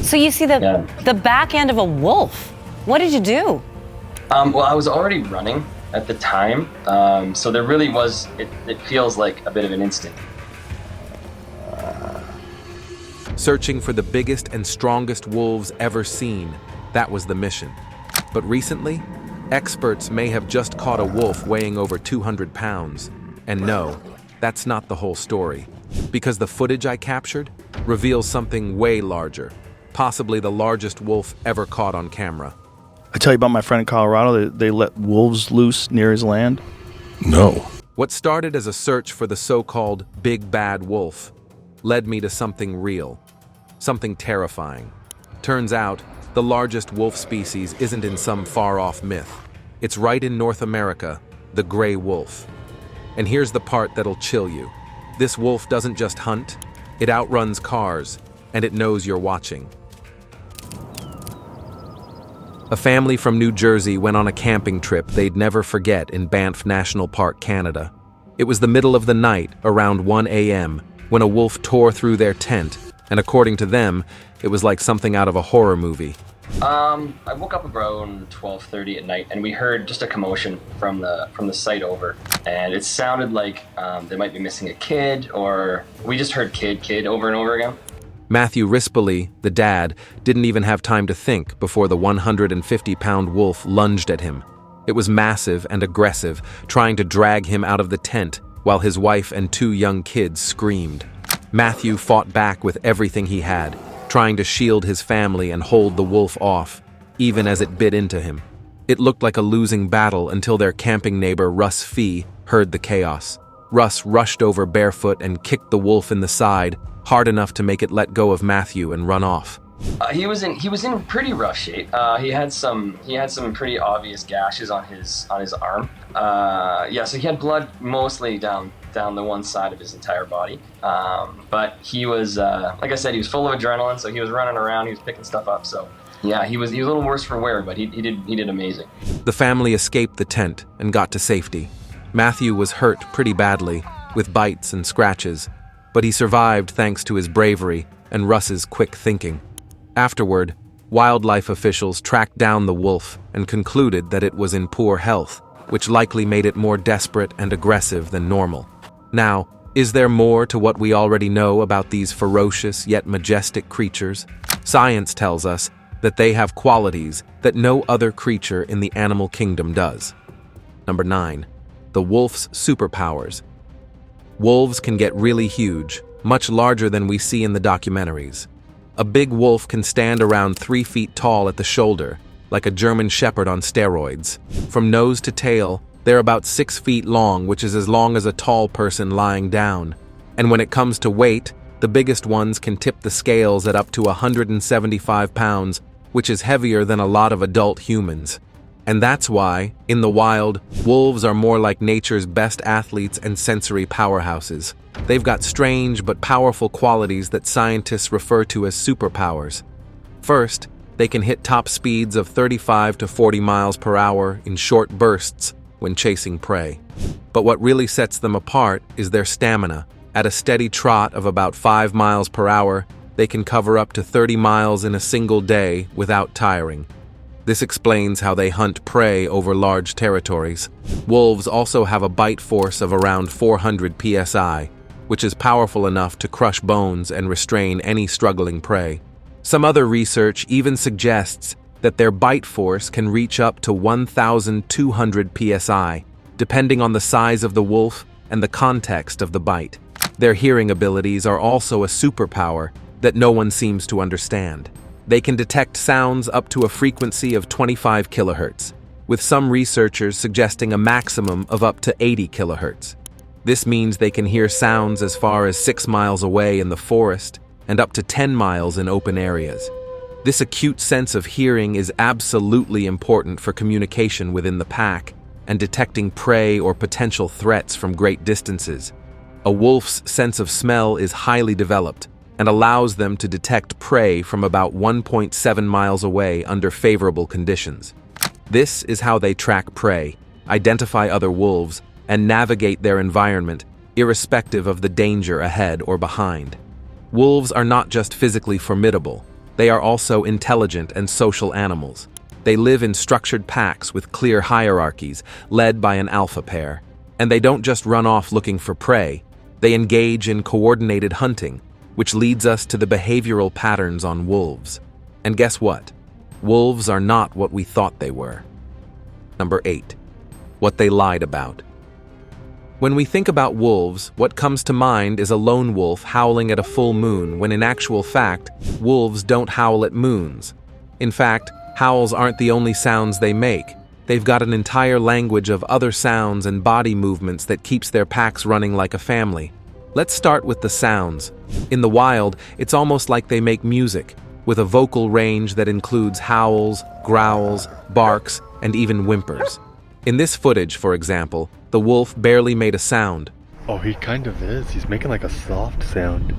So you see the back end of a wolf. What did you do? Well, I was already running at the time, so there really was, it feels like a bit of an instinct. Searching for the biggest and strongest wolves ever seen, that was the mission. But recently, experts may have just caught a wolf weighing over 200 pounds. And no, that's not the whole story. Because the footage I captured reveals something way larger, possibly the largest wolf ever caught on camera. I tell you about my friend in Colorado, they let wolves loose near his land? No. What started as a search for the so-called big bad wolf led me to something real, something terrifying. Turns out, the largest wolf species isn't in some far-off myth. It's right in North America, the gray wolf. And here's the part that'll chill you. This wolf doesn't just hunt, it outruns cars, and it knows you're watching. A family from New Jersey went on a camping trip they'd never forget in Banff National Park, Canada. It was the middle of the night, around 1 a.m., when a wolf tore through their tent, and according to them, it was like something out of a horror movie. I woke up around 12:30 at night, and we heard just a commotion from the site over, and it sounded like they might be missing a kid, or we just heard kid over and over again. Matthew Rispoli, the dad, didn't even have time to think before the 150-pound wolf lunged at him. It was massive and aggressive, trying to drag him out of the tent, while his wife and 2 young kids screamed. Matthew fought back with everything he had, trying to shield his family and hold the wolf off, even as it bit into him. It looked like a losing battle until their camping neighbor Russ Fee heard the chaos. Russ rushed over barefoot and kicked the wolf in the side, hard enough to make it let go of Matthew and run off. He was in pretty rough shape. He had some pretty obvious gashes on his arm. So he had blood mostly down the one side of his entire body. But he was, like I said, he was full of adrenaline, so he was running around, he was picking stuff up. So yeah, he was a little worse for wear, but he did amazing. The family escaped the tent and got to safety. Matthew was hurt pretty badly, with bites and scratches, but he survived thanks to his bravery and Russ's quick thinking. Afterward, wildlife officials tracked down the wolf and concluded that it was in poor health, which likely made it more desperate and aggressive than normal. Now, is there more to what we already know about these ferocious yet majestic creatures? Science tells us that they have qualities that no other creature in the animal kingdom does. Number 9. The wolf's superpowers. Wolves can get really huge, much larger than we see in the documentaries. A big wolf can stand around 3 feet tall at the shoulder, like a German shepherd on steroids. From nose to tail, they're about 6 feet long, which is as long as a tall person lying down. And when it comes to weight, the biggest ones can tip the scales at up to 175 pounds, which is heavier than a lot of adult humans. And that's why, in the wild, wolves are more like nature's best athletes and sensory powerhouses. They've got strange but powerful qualities that scientists refer to as superpowers. First, they can hit top speeds of 35 to 40 miles per hour in short bursts when chasing prey. But what really sets them apart is their stamina. At a steady trot of about 5 miles per hour, they can cover up to 30 miles in a single day without tiring. This explains how they hunt prey over large territories. Wolves also have a bite force of around 400 psi, which is powerful enough to crush bones and restrain any struggling prey. Some other research even suggests that their bite force can reach up to 1,200 psi, depending on the size of the wolf and the context of the bite. Their hearing abilities are also a superpower that no one seems to understand. They can detect sounds up to a frequency of 25 kilohertz, with some researchers suggesting a maximum of up to 80 kilohertz. This means they can hear sounds as far as 6 miles away in the forest and up to 10 miles in open areas. This acute sense of hearing is absolutely important for communication within the pack and detecting prey or potential threats from great distances. A wolf's sense of smell is highly developed and allows them to detect prey from about 1.7 miles away under favorable conditions. This is how they track prey, identify other wolves, and navigate their environment, irrespective of the danger ahead or behind. Wolves are not just physically formidable, They are also intelligent and social animals. They live in structured packs with clear hierarchies, led by an alpha pair. And they don't just run off looking for prey, they engage in coordinated hunting, which leads us to the behavioral patterns on wolves. And guess what? Wolves are not what we thought they were. Number 8. What they lied about. When we think about wolves, what comes to mind is a lone wolf howling at a full moon, when in actual fact, wolves don't howl at moons. In fact, howls aren't the only sounds they make. They've got an entire language of other sounds and body movements that keeps their packs running like a family. Let's start with the sounds. In the wild, it's almost like they make music, with a vocal range that includes howls, growls, barks, and even whimpers. In this footage, for example, the wolf barely made a sound. Oh, he kind of is. He's making like a soft sound.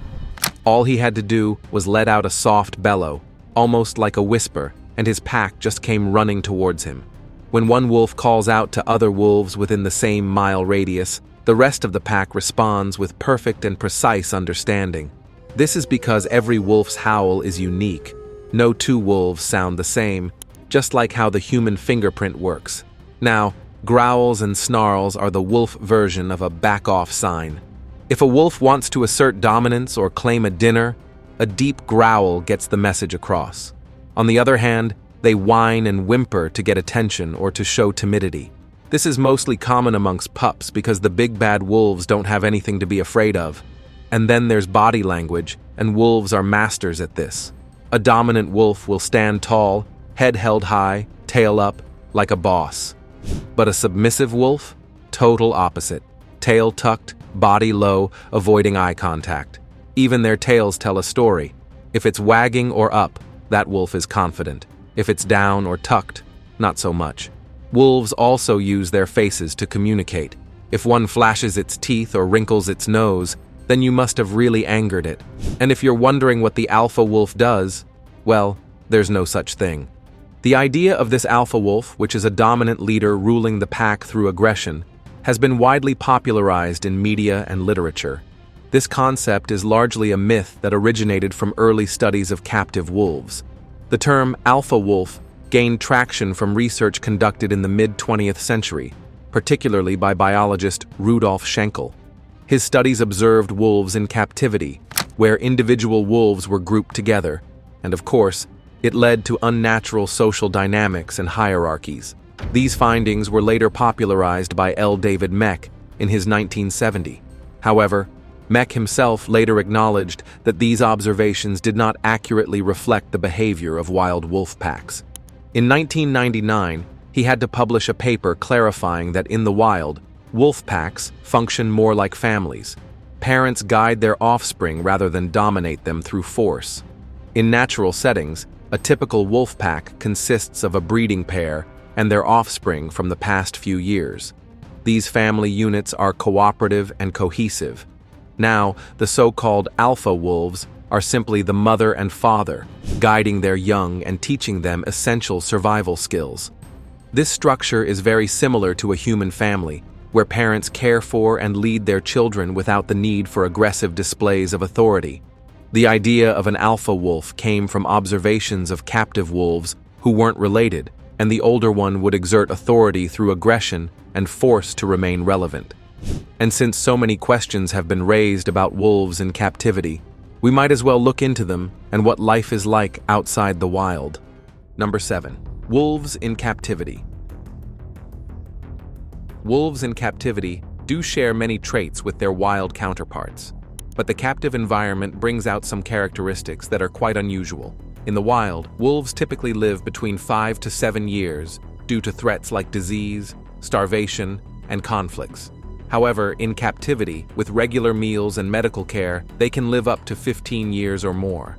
All he had to do was let out a soft bellow, almost like a whisper, and his pack just came running towards him. When one wolf calls out to other wolves within the same mile radius, the rest of the pack responds with perfect and precise understanding. This is because every wolf's howl is unique. No two wolves sound the same, just like how the human fingerprint works. Now, growls and snarls are the wolf version of a back-off sign. If a wolf wants to assert dominance or claim a dinner, a deep growl gets the message across. On the other hand, they whine and whimper to get attention or to show timidity. This is mostly common amongst pups because the big bad wolves don't have anything to be afraid of. And then there's body language, and wolves are masters at this. A dominant wolf will stand tall, head held high, tail up, like a boss. But a submissive wolf? Total opposite. Tail tucked, body low, avoiding eye contact. Even their tails tell a story. If it's wagging or up, that wolf is confident. If it's down or tucked, not so much. Wolves also use their faces to communicate. If one flashes its teeth or wrinkles its nose, then you must have really angered it. And if you're wondering what the alpha wolf does, well, there's no such thing. The idea of this alpha wolf, which is a dominant leader ruling the pack through aggression, has been widely popularized in media and literature. This concept is largely a myth that originated from early studies of captive wolves. The term alpha wolf gained traction from research conducted in the mid-20th century, particularly by biologist Rudolf Schenkel. His studies observed wolves in captivity, where individual wolves were grouped together, and of course, it led to unnatural social dynamics and hierarchies. These findings were later popularized by L. David Mech in his 1970. However, Mech himself later acknowledged that these observations did not accurately reflect the behavior of wild wolf packs. In 1999, he had to publish a paper clarifying that in the wild, wolf packs function more like families. Parents guide their offspring rather than dominate them through force. In natural settings, a typical wolf pack consists of a breeding pair and their offspring from the past few years. These family units are cooperative and cohesive. Now, the so-called alpha wolves are simply the mother and father, guiding their young and teaching them essential survival skills. This structure is very similar to a human family, where parents care for and lead their children without the need for aggressive displays of authority. The idea of an alpha wolf came from observations of captive wolves who weren't related, and the older one would exert authority through aggression and force to remain relevant. And since so many questions have been raised about wolves in captivity, we might as well look into them and what life is like outside the wild. Number 7. Wolves in captivity. Wolves in captivity do share many traits with their wild counterparts, but the captive environment brings out some characteristics that are quite unusual. In the wild, wolves typically live between 5 to 7 years due to threats like disease, starvation, and conflicts. However, in captivity, with regular meals and medical care, they can live up to 15 years or more.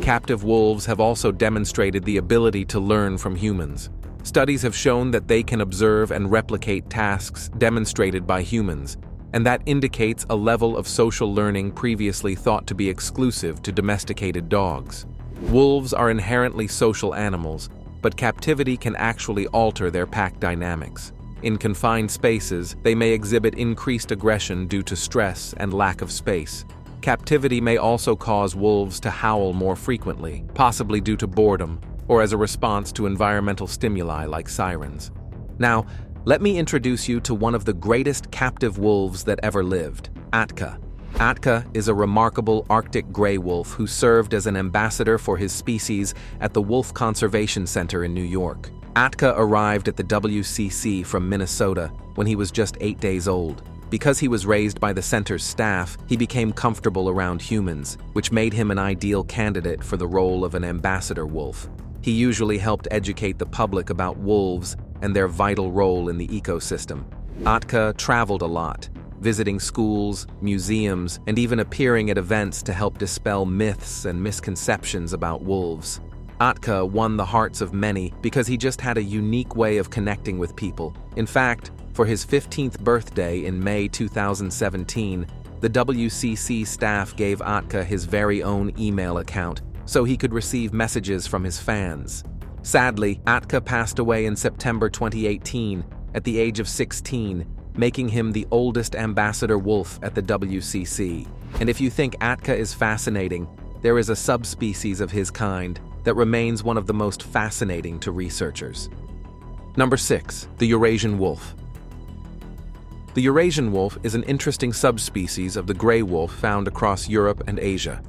Captive wolves have also demonstrated the ability to learn from humans. Studies have shown that they can observe and replicate tasks demonstrated by humans, and that indicates a level of social learning previously thought to be exclusive to domesticated dogs. Wolves are inherently social animals, but captivity can actually alter their pack dynamics. In confined spaces, they may exhibit increased aggression due to stress and lack of space. Captivity may also cause wolves to howl more frequently, possibly due to boredom or as a response to environmental stimuli like sirens. Now, let me introduce you to one of the greatest captive wolves that ever lived, Atka. Atka is a remarkable Arctic gray wolf who served as an ambassador for his species at the Wolf Conservation Center in New York. Atka arrived at the WCC from Minnesota when he was just 8 days old. Because he was raised by the center's staff, he became comfortable around humans, which made him an ideal candidate for the role of an ambassador wolf. He usually helped educate the public about wolves and their vital role in the ecosystem. Atka traveled a lot, visiting schools, museums, and even appearing at events to help dispel myths and misconceptions about wolves. Atka won the hearts of many because he just had a unique way of connecting with people. In fact, for his 15th birthday in May 2017, the WCC staff gave Atka his very own email account so he could receive messages from his fans. Sadly, Atka passed away in September 2018 at the age of 16, making him the oldest ambassador wolf at the WCC. And if you think Atka is fascinating, there is a subspecies of his kind that remains one of the most fascinating to researchers. Number 6. The Eurasian wolf. The Eurasian wolf is an interesting subspecies of the gray wolf found across Europe and Asia.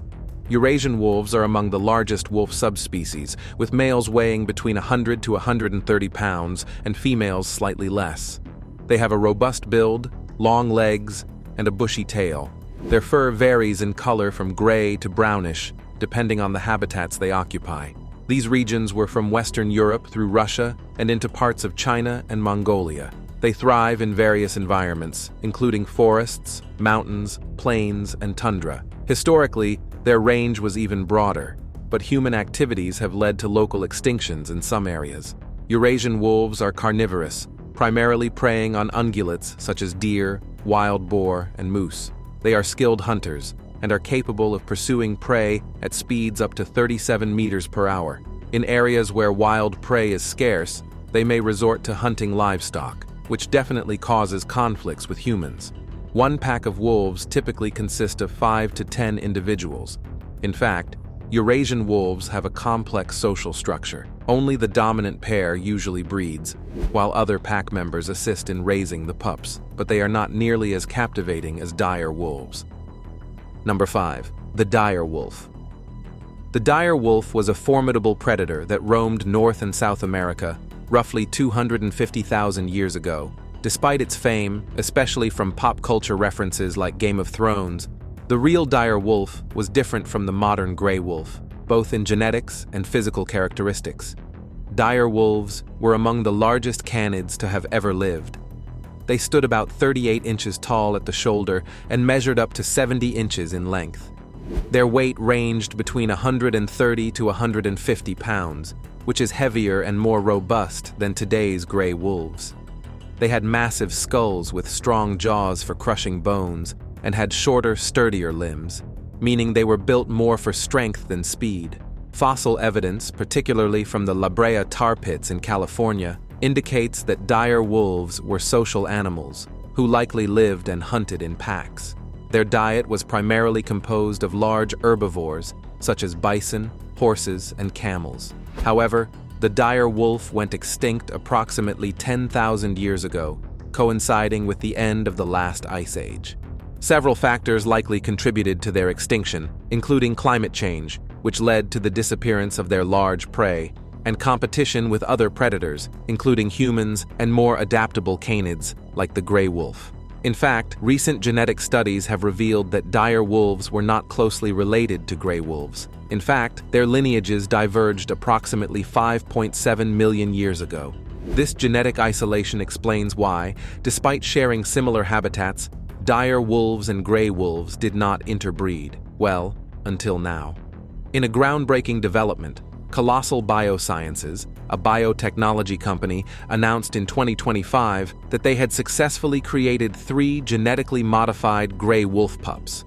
Eurasian wolves are among the largest wolf subspecies, with males weighing between 100 to 130 pounds and females slightly less. They have a robust build, long legs, and a bushy tail. Their fur varies in color from gray to brownish, depending on the habitats they occupy. These regions were from Western Europe through Russia and into parts of China and Mongolia. They thrive in various environments, including forests, mountains, plains, and tundra. Historically, their range was even broader, but human activities have led to local extinctions in some areas. Eurasian wolves are carnivorous, primarily preying on ungulates such as deer, wild boar, and moose. They are skilled hunters and are capable of pursuing prey at speeds up to 37 meters per hour. In areas where wild prey is scarce, they may resort to hunting livestock, which definitely causes conflicts with humans. One pack of wolves typically consists of 5 to 10 individuals. In fact, Eurasian wolves have a complex social structure. Only the dominant pair usually breeds, while other pack members assist in raising the pups, but they are not nearly as captivating as dire wolves. Number 5. The direwolf. The direwolf was a formidable predator that roamed North and South America roughly 250,000 years ago. Despite its fame, especially from pop culture references like Game of Thrones, the real dire wolf was different from the modern gray wolf, both in genetics and physical characteristics. Dire wolves were among the largest canids to have ever lived. They stood about 38 inches tall at the shoulder and measured up to 70 inches in length. Their weight ranged between 130 to 150 pounds, which is heavier and more robust than today's gray wolves. They had massive skulls with strong jaws for crushing bones and had shorter, sturdier limbs, meaning they were built more for strength than speed. Fossil evidence, particularly from the La Brea tar pits in California, indicates that dire wolves were social animals who likely lived and hunted in packs. Their diet was primarily composed of large herbivores such as bison, horses, and camels. However, the dire wolf went extinct approximately 10,000 years ago, coinciding with the end of the last ice age. Several factors likely contributed to their extinction, including climate change, which led to the disappearance of their large prey, and competition with other predators, including humans and more adaptable canids like the gray wolf. In fact, recent genetic studies have revealed that dire wolves were not closely related to gray wolves. In fact, their lineages diverged approximately 5.7 million years ago. This genetic isolation explains why, despite sharing similar habitats, dire wolves and gray wolves did not interbreed, well, until now. In a groundbreaking development, Colossal Biosciences, a biotechnology company, announced in 2025 that they had successfully created 3 genetically modified gray wolf pups,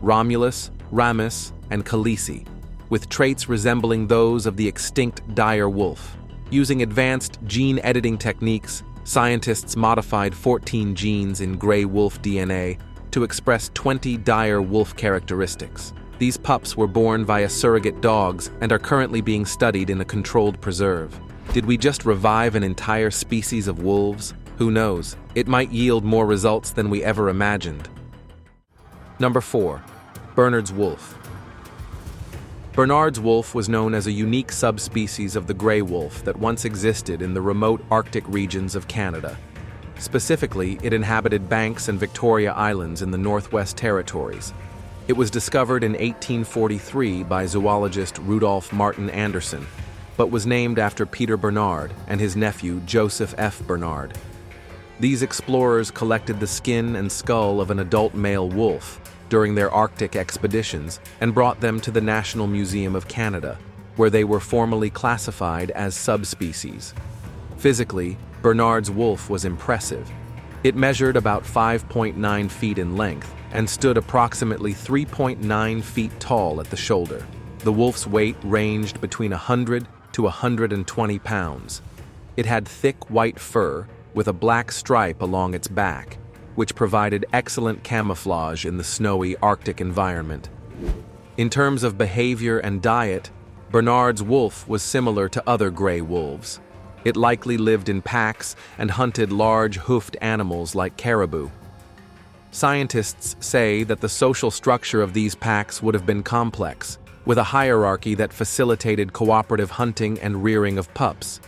Romulus, Ramus, and Khaleesi, with traits resembling those of the extinct dire wolf. Using advanced gene editing techniques, scientists modified 14 genes in gray wolf DNA to express 20 dire wolf characteristics. These pups were born via surrogate dogs and are currently being studied in a controlled preserve. Did we just revive an entire species of wolves? Who knows? It might yield more results than we ever imagined. Number 4. Bernard's wolf. Bernard's wolf was known as a unique subspecies of the gray wolf that once existed in the remote Arctic regions of Canada. Specifically, it inhabited Banks and Victoria Islands in the Northwest Territories. It was discovered in 1843 by zoologist Rudolph Martin Anderson, but was named after Peter Bernard and his nephew Joseph F. Bernard. These explorers collected the skin and skull of an adult male wolf during their Arctic expeditions and brought them to the National Museum of Canada, where they were formally classified as subspecies. Physically, Bernard's wolf was impressive. It measured about 5.9 feet in length and stood approximately 3.9 feet tall at the shoulder. The wolf's weight ranged between 100 to 120 pounds. It had thick white fur with a black stripe along its back, which provided excellent camouflage in the snowy Arctic environment. In terms of behavior and diet, Bernard's wolf was similar to other gray wolves. It likely lived in packs and hunted large hoofed animals like caribou. Scientists say that the social structure of these packs would have been complex, with a hierarchy that facilitated cooperative hunting and rearing of pups.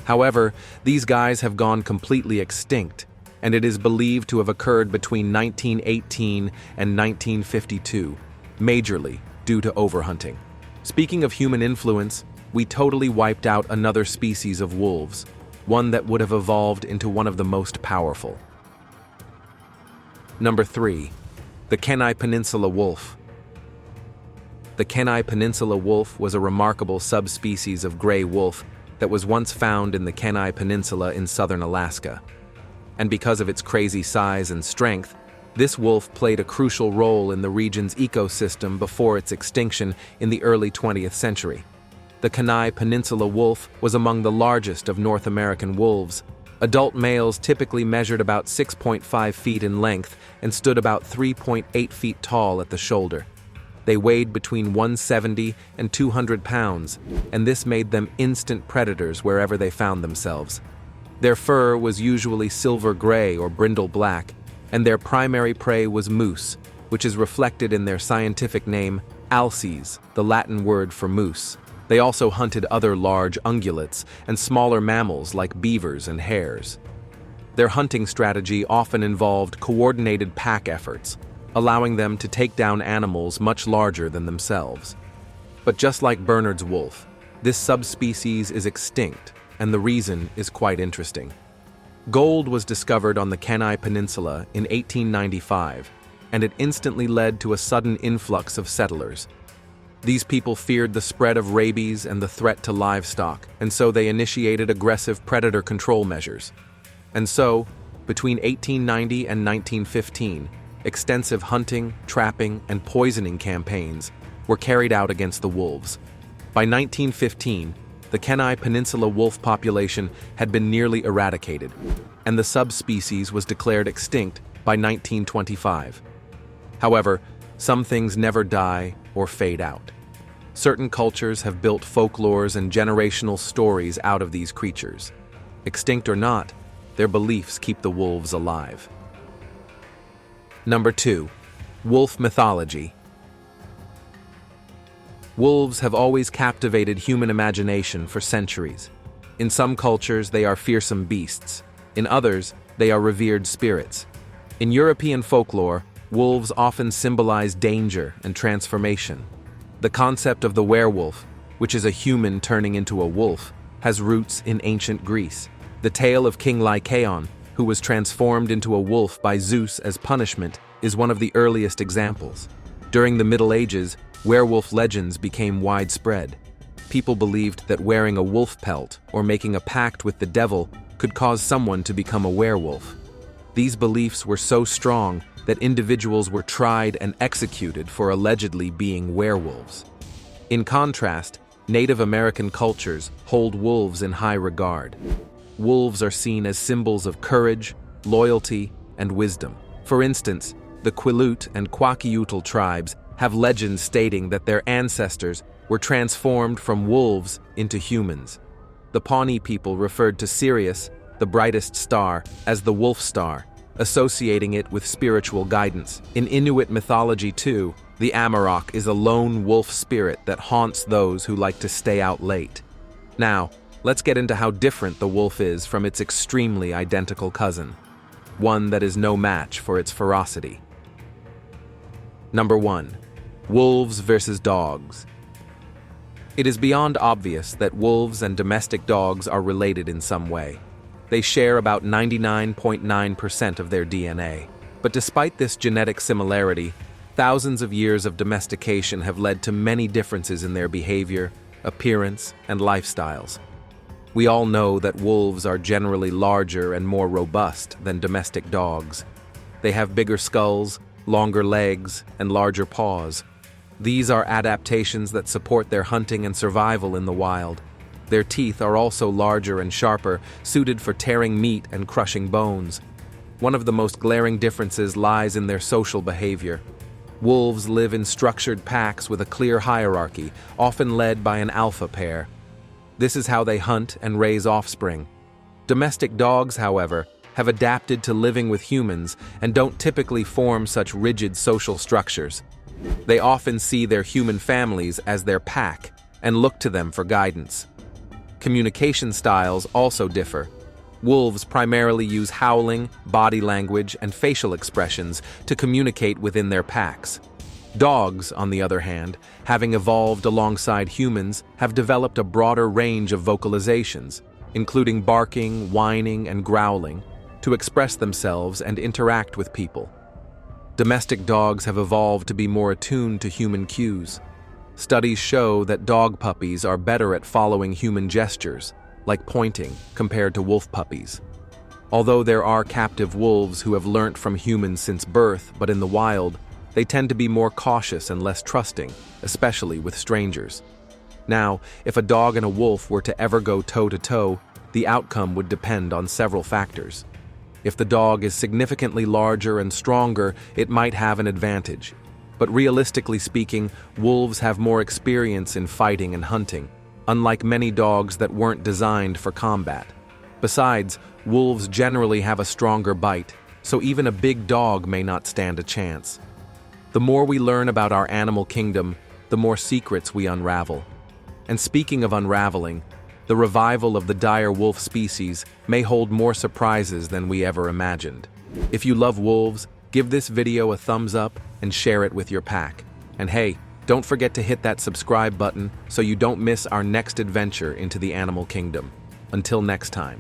However, these guys have gone completely extinct, and it is believed to have occurred between 1918 and 1952, majorly due to overhunting. Speaking of human influence, we totally wiped out another species of wolves, one that would have evolved into one of the most powerful. Number 3. The Kennai Peninsula wolf. The Kennai Peninsula wolf was a remarkable subspecies of gray wolf that was once found in the Kennai Peninsula in southern Alaska. And because of its crazy size and strength, this wolf played a crucial role in the region's ecosystem before its extinction in the early 20th century. The Kennai Peninsula wolf was among the largest of North American wolves. Adult males typically measured about 6.5 feet in length and stood about 3.8 feet tall at the shoulder. They weighed between 170 and 200 pounds, and this made them instant predators wherever they found themselves. Their fur was usually silver gray or brindle black, and their primary prey was moose, which is reflected in their scientific name, alces, the Latin word for moose. They also hunted other large ungulates and smaller mammals like beavers and hares. Their hunting strategy often involved coordinated pack efforts, allowing them to take down animals much larger than themselves. But just like Bernard's wolf, this subspecies is extinct, and the reason is quite interesting. Gold was discovered on the Kennai Peninsula in 1895, and it instantly led to a sudden influx of settlers. These people feared the spread of rabies and the threat to livestock, and so they initiated aggressive predator control measures. And so, between 1890 and 1915, extensive hunting, trapping, and poisoning campaigns were carried out against the wolves. By 1915, the Kennai Peninsula wolf population had been nearly eradicated, and the subspecies was declared extinct by 1925. However, some things never die or fade out. Certain cultures have built folklores and generational stories out of these creatures. Extinct or not, their beliefs keep the wolves alive. Number 2. Wolf mythology. Wolves have always captivated human imagination for centuries. In some cultures, they are fearsome beasts. In others, they are revered spirits. In European folklore, wolves often symbolize danger and transformation. The concept of the werewolf, which is a human turning into a wolf, has roots in ancient Greece. The tale of King Lycaon, who was transformed into a wolf by Zeus as punishment, is one of the earliest examples. During the Middle Ages, werewolf legends became widespread. People believed that wearing a wolf pelt or making a pact with the devil could cause someone to become a werewolf. These beliefs were so strong that individuals were tried and executed for allegedly being werewolves. In contrast, Native American cultures hold wolves in high regard. Wolves are seen as symbols of courage, loyalty, and wisdom. For instance, The Quileute and Kwakiutl tribes have legends stating that their ancestors were transformed from wolves into humans. The Pawnee people referred to Sirius, the brightest star, as the wolf star, associating it with spiritual guidance. In Inuit mythology too, the Amarok is a lone wolf spirit that haunts those who like to stay out late. Now, let's get into how different the wolf is from its extremely identical cousin, one that is no match for its ferocity. Number 1. Wolves versus dogs. It is beyond obvious that wolves and domestic dogs are related in some way. They share about 99.9% of their DNA. But despite this genetic similarity, thousands of years of domestication have led to many differences in their behavior, appearance, and lifestyles. We all know that wolves are generally larger and more robust than domestic dogs. They have bigger skulls, longer legs, and larger paws. These are adaptations that support their hunting and survival in the wild. Their teeth are also larger and sharper, suited for tearing meat and crushing bones. One of the most glaring differences lies in their social behavior. Wolves live in structured packs with a clear hierarchy, often led by an alpha pair. This is how they hunt and raise offspring. Domestic dogs, however, have adapted to living with humans and don't typically form such rigid social structures. They often see their human families as their pack and look to them for guidance. Communication styles also differ. Wolves primarily use howling, body language, and facial expressions to communicate within their packs. Dogs, on the other hand, having evolved alongside humans, have developed a broader range of vocalizations, including barking, whining, and growling, to express themselves and interact with people. Domestic dogs have evolved to be more attuned to human cues. Studies show that dog puppies are better at following human gestures, like pointing, compared to wolf puppies. Although there are captive wolves who have learnt from humans since birth, but in the wild, they tend to be more cautious and less trusting, especially with strangers. Now, if a dog and a wolf were to ever go toe-to-toe, the outcome would depend on several factors. If the dog is significantly larger and stronger, it might have an advantage. But realistically speaking, wolves have more experience in fighting and hunting, unlike many dogs that weren't designed for combat. Besides, wolves generally have a stronger bite, so even a big dog may not stand a chance. The more we learn about our animal kingdom, the more secrets we unravel. And speaking of unraveling, the revival of the dire wolf species may hold more surprises than we ever imagined. If you love wolves, give this video a thumbs up and share it with your pack. And hey, don't forget to hit that subscribe button so you don't miss our next adventure into the animal kingdom. Until next time.